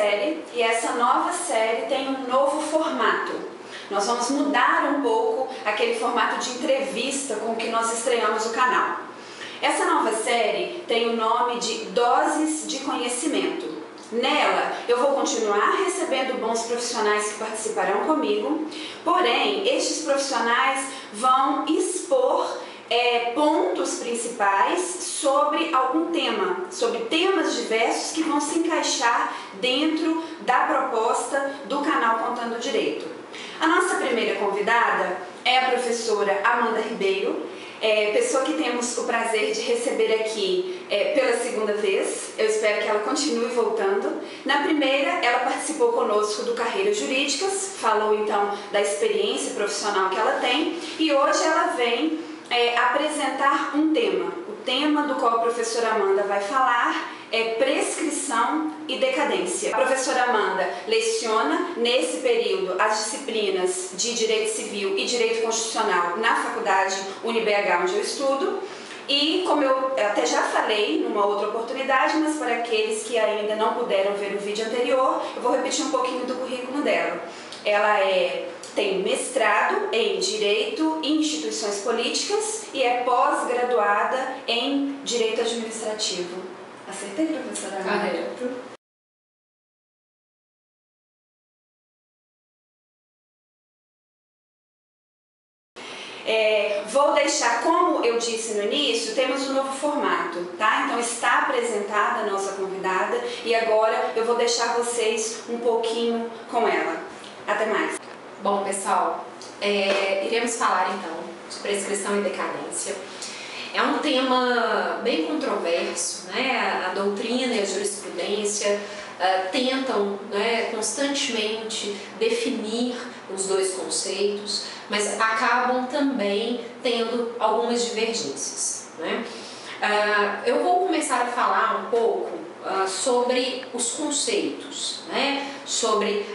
série e essa nova série tem um novo formato. Nós vamos mudar um pouco aquele formato de entrevista com que nós estreamos o canal. Essa nova série tem o nome de Doses de Conhecimento. Nela, eu vou continuar recebendo bons profissionais que participarão comigo, porém, estes profissionais vão expor pontos principais sobre algum tema, sobre temas diversos que vão se encaixar dentro da proposta do canal Contando Direito. A nossa primeira convidada é a professora Amanda Ribeiro, pessoa que temos o prazer de receber aqui pela segunda vez. Eu espero que ela continue voltando. Na primeira, ela participou conosco do Carreiras Jurídicas, falou então da experiência profissional que ela tem e hoje ela vem apresentar um tema. O tema do qual a professora Amanda vai falar é prescrição e decadência. A professora Amanda leciona nesse período as disciplinas de Direito Civil e Direito Constitucional na Faculdade UniBH, onde eu estudo. E como eu até já falei numa outra oportunidade, mas para aqueles que ainda não puderam ver o vídeo anterior, eu vou repetir um pouquinho do currículo dela. Ela tem mestrado em Direito e Instituições Políticas e é pós-graduada em Direito Administrativo. Acertei, professora Amanda? Correto. Vou deixar, como eu disse no início, temos um novo formato, tá? Então está apresentada a nossa convidada e agora eu vou deixar vocês um pouquinho com ela. Até mais. Bom, pessoal, iremos falar então de prescrição e decadência. É um tema bem controverso, né? A doutrina e a jurisprudência tentam, né, constantemente definir os dois conceitos, mas acabam também tendo algumas divergências, né? Eu vou começar a falar um pouco sobre os conceitos, né? Sobre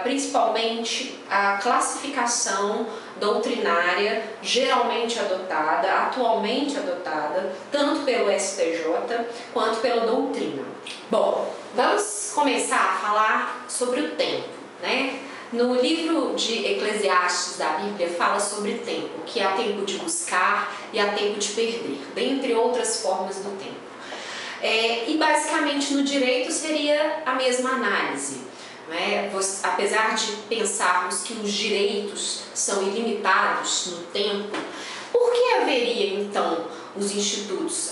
principalmente a classificação doutrinária geralmente adotada, atualmente adotada, tanto pelo STJ quanto pela doutrina. Bom, vamos começar a falar sobre o tempo, né? No livro de Eclesiastes da Bíblia fala sobre tempo, que há tempo de buscar e há tempo de perder, dentre outras formas do tempo. E basicamente no direito seria a mesma análise, né? Apesar de pensarmos que os direitos são ilimitados no tempo, por que haveriam os institutos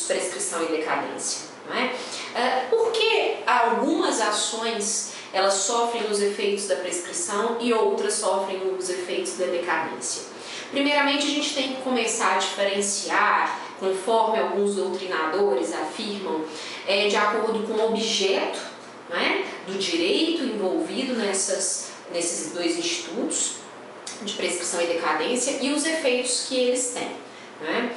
prescrição e decadência? Não é? Por que algumas ações elas sofrem os efeitos da prescrição e outras sofrem os efeitos da decadência? Primeiramente, a gente tem que começar a diferenciar, conforme alguns doutrinadores afirmam, de acordo com o objeto, né, do direito envolvido nesses dois institutos de prescrição e decadência e os efeitos que eles têm, né?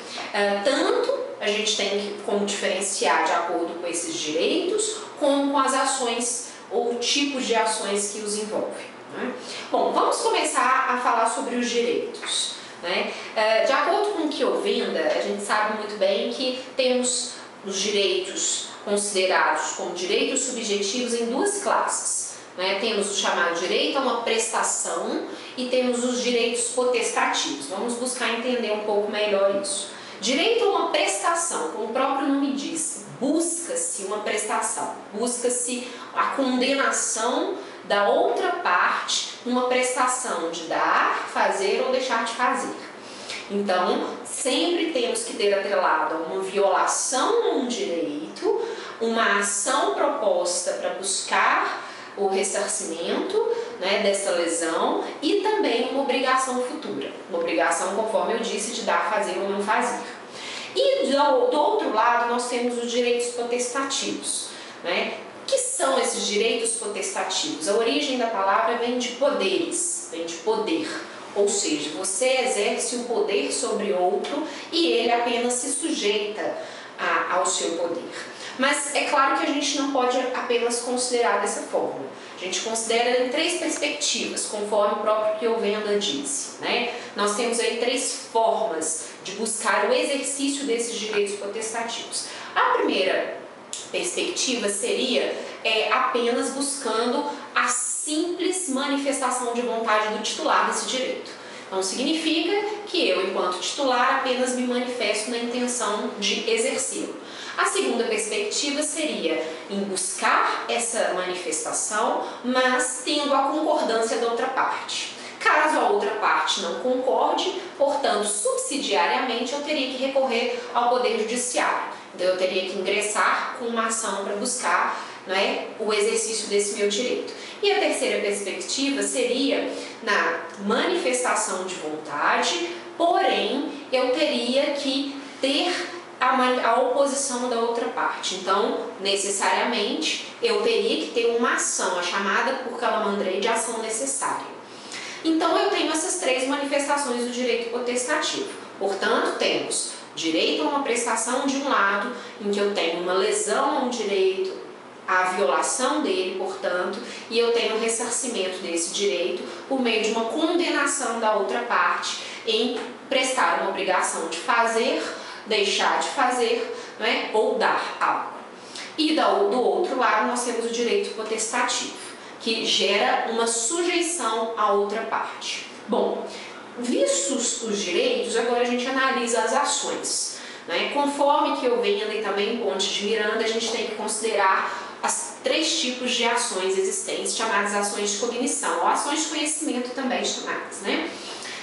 Tanto a gente tem como diferenciar de acordo com esses direitos, como com as ações ou tipos de ações que os envolvem, né? Bom, vamos começar a falar sobre os direitos, né? De acordo com o que eu venda, a gente sabe muito bem que temos os direitos considerados como direitos subjetivos em duas classes, né? Temos o chamado direito a uma prestação e temos os direitos potestativos. Vamos buscar entender um pouco melhor isso. Direito a uma prestação, como o próprio nome diz, busca-se uma prestação, busca-se a condenação da outra parte numa prestação de dar, fazer ou deixar de fazer. Então, sempre temos que ter atrelado a uma violação a um direito, uma ação proposta para buscar o ressarcimento, né, dessa lesão e também uma obrigação futura, uma obrigação, conforme eu disse, de dar, fazer ou não fazer. E do outro lado nós temos os direitos potestativos, né? O que são esses direitos potestativos? A origem da palavra vem de poderes, vem de poder, ou seja, você exerce um poder sobre outro e ele apenas se sujeita ao seu poder. Mas é claro que a gente não pode apenas considerar dessa forma. A gente considera em três perspectivas, conforme o próprio Piovenda disse, né? Nós temos aí três formas de buscar o exercício desses direitos potestativos. A primeira perspectiva seria apenas buscando a simples manifestação de vontade do titular desse direito. Então significa que eu, enquanto titular, apenas me manifesto na intenção de exercê-lo. A segunda perspectiva seria em buscar essa manifestação, mas tendo a concordância da outra parte. Caso a outra parte não concorde, portanto, subsidiariamente, eu teria que recorrer ao Poder Judiciário. Então, eu teria que ingressar com uma ação para buscar, o exercício desse meu direito. E a terceira perspectiva seria na manifestação de vontade, porém, eu teria que ter a oposição da outra parte. Então, necessariamente, eu teria que ter uma ação, a chamada por Calamandrei de ação necessária. Então, eu tenho essas três manifestações do direito potestativo. Portanto, temos direito a uma prestação de um lado, em que eu tenho uma lesão a um direito, a violação dele, portanto, e eu tenho o ressarcimento desse direito por meio de uma condenação da outra parte em prestar uma obrigação de fazer, deixar de fazer, ou dar algo. E do outro lado, nós temos o direito potestativo, que gera uma sujeição à outra parte. Bom, vistos os direitos, agora a gente analisa as ações. Conforme que eu venho e também em Ponte de Miranda, a gente tem que considerar as três tipos de ações existentes, chamadas ações de cognição, ou ações de conhecimento também chamadas.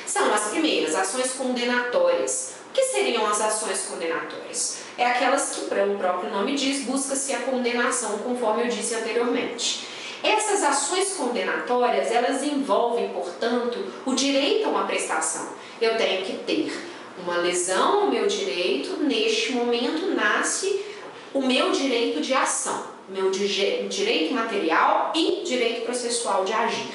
São as primeiras, ações condenatórias. O que seriam as ações condenatórias? É aquelas que, para o próprio nome diz, busca-se a condenação, conforme eu disse anteriormente. Essas ações condenatórias, elas envolvem, portanto, o direito a uma prestação. Eu tenho que ter uma lesão ao meu direito, neste momento nasce o meu direito de ação, meu direito material e direito processual de agir.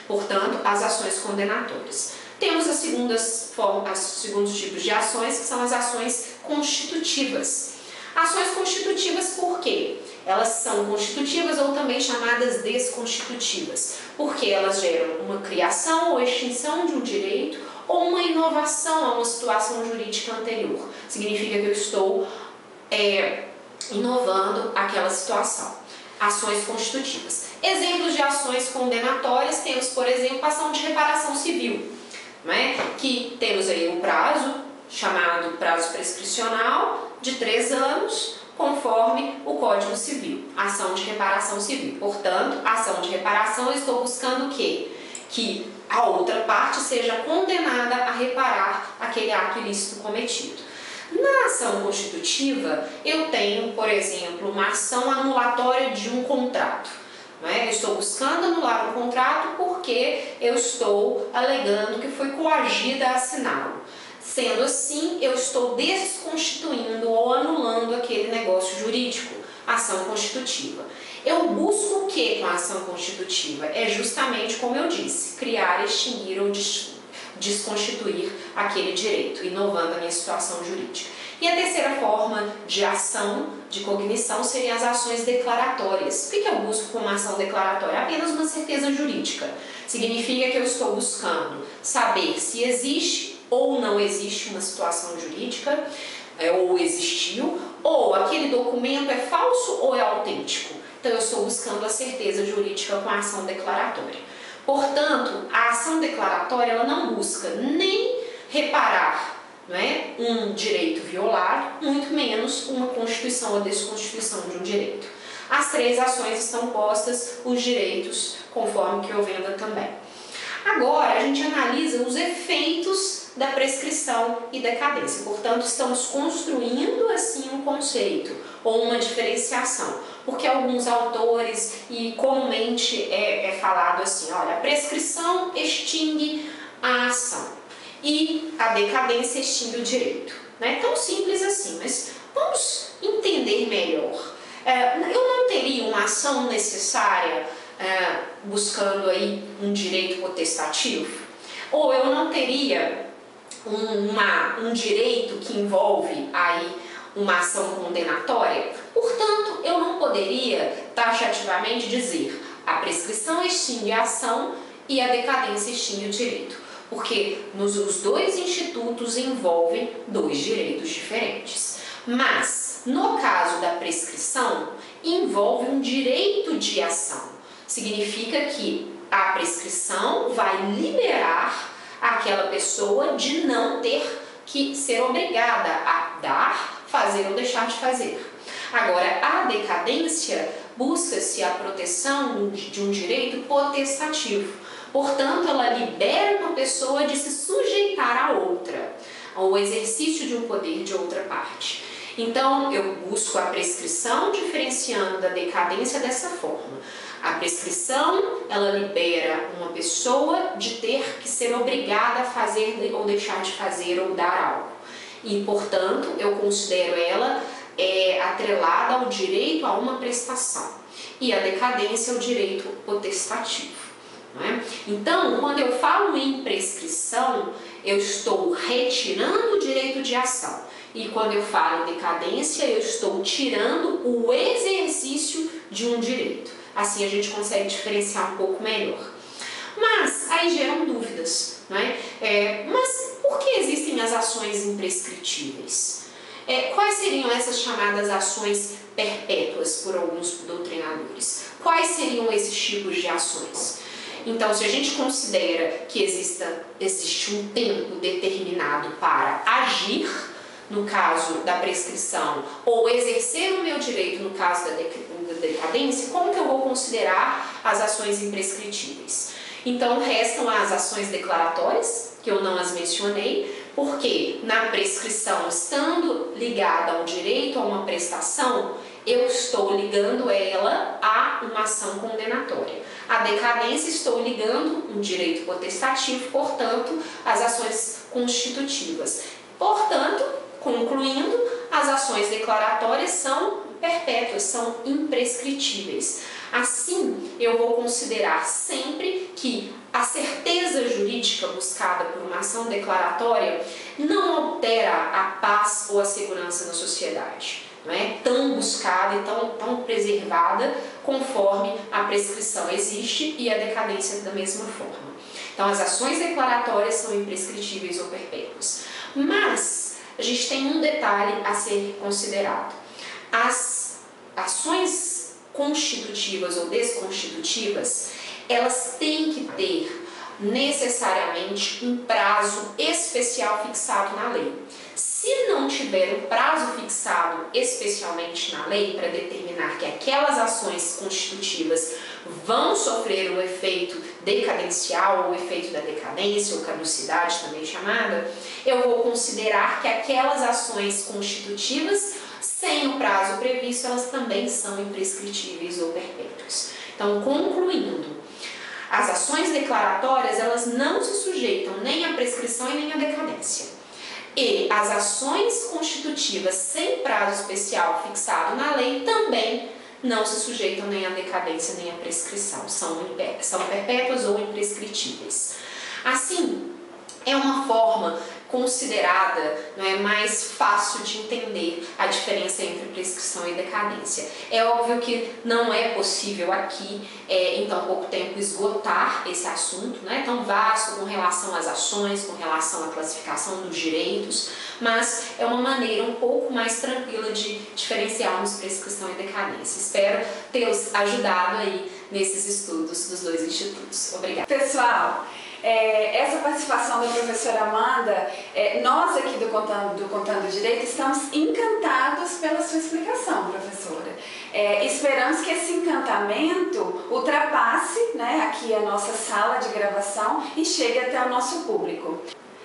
Portanto, as ações condenatórias. Temos os segundos tipos de ações, que são as ações constitutivas. Ações constitutivas por quê? Elas são constitutivas ou também chamadas desconstitutivas, porque elas geram uma criação ou extinção de um direito ou uma inovação a uma situação jurídica anterior. Significa que eu estou inovando aquela situação. Ações constitutivas. Exemplos de ações condenatórias temos, por exemplo, a ação de reparação civil, que temos aí um prazo, chamado prazo prescricional, de 3 anos, conforme o Código Civil, ação de reparação civil. Portanto, ação de reparação, eu estou buscando o quê? Que a outra parte seja condenada a reparar aquele ato ilícito cometido. Na ação constitutiva, eu tenho, por exemplo, uma ação anulatória de um contrato. Eu estou buscando anular um contrato porque eu estou alegando que foi coagida a assiná-lo. Sendo assim, eu estou desconstituindo ou anulando aquele negócio jurídico, ação constitutiva. Eu busco o que com a ação constitutiva? É justamente, como eu disse, criar, extinguir ou desconstituir aquele direito, inovando a minha situação jurídica. E a terceira forma de ação, de cognição, seriam as ações declaratórias. O que eu busco com uma ação declaratória? Apenas uma certeza jurídica. Significa que eu estou buscando saber se existe ou não existe uma situação jurídica, ou existiu, ou aquele documento é falso ou é autêntico. Então, eu estou buscando a certeza jurídica com a ação declaratória. Portanto, a ação declaratória ela não busca nem reparar um direito violado, muito menos uma constituição ou desconstituição de um direito. As três ações estão postas, os direitos, conforme que eu venda também. Agora, a gente analisa os efeitos da prescrição e decadência. Portanto, estamos construindo assim um conceito ou uma diferenciação, porque alguns autores e comumente é falado assim, olha, a prescrição extingue a ação e a decadência extingue o direito. Não é tão simples assim, mas vamos entender melhor. Eu não teria uma ação necessária buscando aí um direito potestativo? Ou eu não teria um direito que envolve aí uma ação condenatória? Portanto, eu não poderia taxativamente dizer a prescrição extingue a ação e a decadência extingue o direito, porque os dois institutos envolvem dois direitos diferentes. Mas Mas, no caso da prescrição, envolve um direito de ação. Significa que a prescrição vai liberar aquela pessoa de não ter que ser obrigada a dar, fazer ou deixar de fazer. Agora, a decadência busca-se a proteção de um direito potestativo. Portanto, ela libera uma pessoa de se sujeitar a outra, ao exercício de um poder de outra parte. Então, eu busco a prescrição diferenciando da decadência dessa forma. A prescrição, ela libera uma pessoa de ter que ser obrigada a fazer ou deixar de fazer ou dar algo. E, portanto, eu considero ela atrelada ao direito a uma prestação. E a decadência é o direito potestativo. Não é? Então, quando eu falo em prescrição, eu estou retirando o direito de ação. E quando eu falo em decadência, eu estou tirando o exercício de um direito. Assim a gente consegue diferenciar um pouco melhor. Mas aí geram dúvidas, não é? Mas por que existem as ações imprescritíveis? Quais seriam essas chamadas ações perpétuas por alguns doutrinadores? Quais seriam esses tipos de ações? Então, se a gente considera que existe um tempo determinado para agir, no caso da prescrição, ou exercer o meu direito no caso da decadência, como que eu vou considerar as ações imprescritíveis? Então, restam as ações declaratórias, que eu não as mencionei, porque na prescrição, estando ligada a um direito, a uma prestação, eu estou ligando ela a uma ação condenatória. A decadência, estou ligando um direito potestativo, portanto, as ações constitutivas. Portanto, concluindo, as ações declaratórias são perpétuas, são imprescritíveis. Assim, eu vou considerar sempre que a certeza jurídica buscada por uma ação declaratória não altera a paz ou a segurança na sociedade. Não é tão buscada e tão preservada conforme a prescrição existe e a decadência da mesma forma. Então, as ações declaratórias são imprescritíveis ou perpétuas. Mas a gente tem um detalhe a ser considerado. As ações constitutivas ou desconstitutivas, elas têm que ter necessariamente um prazo especial fixado na lei. Se não tiver um prazo fixado especialmente na lei para determinar que aquelas ações constitutivas vão sofrer o efeito decadencial ou o efeito da decadência ou caducidade também chamada, eu vou considerar que aquelas ações constitutivas sem o prazo previsto, elas também são imprescritíveis ou perpétuas. Então, concluindo, as ações declaratórias, elas não se sujeitam nem à prescrição e nem à decadência. E as ações constitutivas sem prazo especial fixado na lei também não se sujeitam nem à decadência nem à prescrição, são perpétuas ou imprescritíveis. Assim, é uma forma considerada, não é, mais fácil de entender a diferença entre prescrição e decadência. É óbvio que não é possível aqui, em tão pouco tempo, esgotar esse assunto, né, tão vasto com relação às ações, com relação à classificação dos direitos, mas é uma maneira um pouco mais tranquila de diferenciarmos prescrição e decadência. Espero tê-los ajudado aí nesses estudos dos dois institutos. Obrigada. Pessoal, essa participação da professora Amanda, nós aqui do Contando Direito estamos encantados pela sua explicação, professora. Esperamos que esse encantamento ultrapasse, né, aqui a nossa sala de gravação e chegue até o nosso público.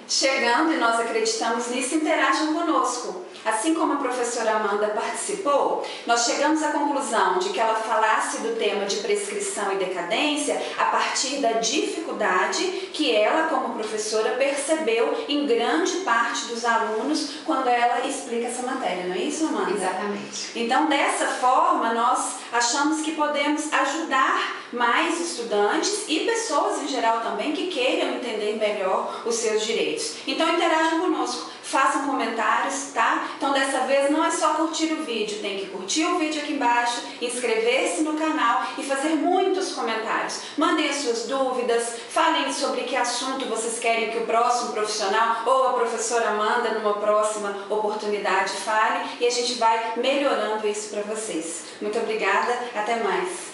Chegando, e nós acreditamos nisso, interajam conosco. Assim como a professora Amanda participou, nós chegamos à conclusão de que ela falasse do tema de prescrição e decadência a partir da dificuldade que ela, como professora, percebeu em grande parte dos alunos quando ela explica essa matéria, não é isso, Amanda? Exatamente. Então, dessa forma, nós achamos que podemos ajudar mais estudantes e pessoas em geral também que queiram entender melhor os seus direitos. redes. Então interajam conosco, façam comentários, tá? Então dessa vez não é só curtir o vídeo, tem que curtir o vídeo aqui embaixo, inscrever-se no canal e fazer muitos comentários. Mandem as suas dúvidas, falem sobre que assunto vocês querem que o próximo profissional ou a professora Amanda numa próxima oportunidade fale e a gente vai melhorando isso para vocês. Muito obrigada, até mais!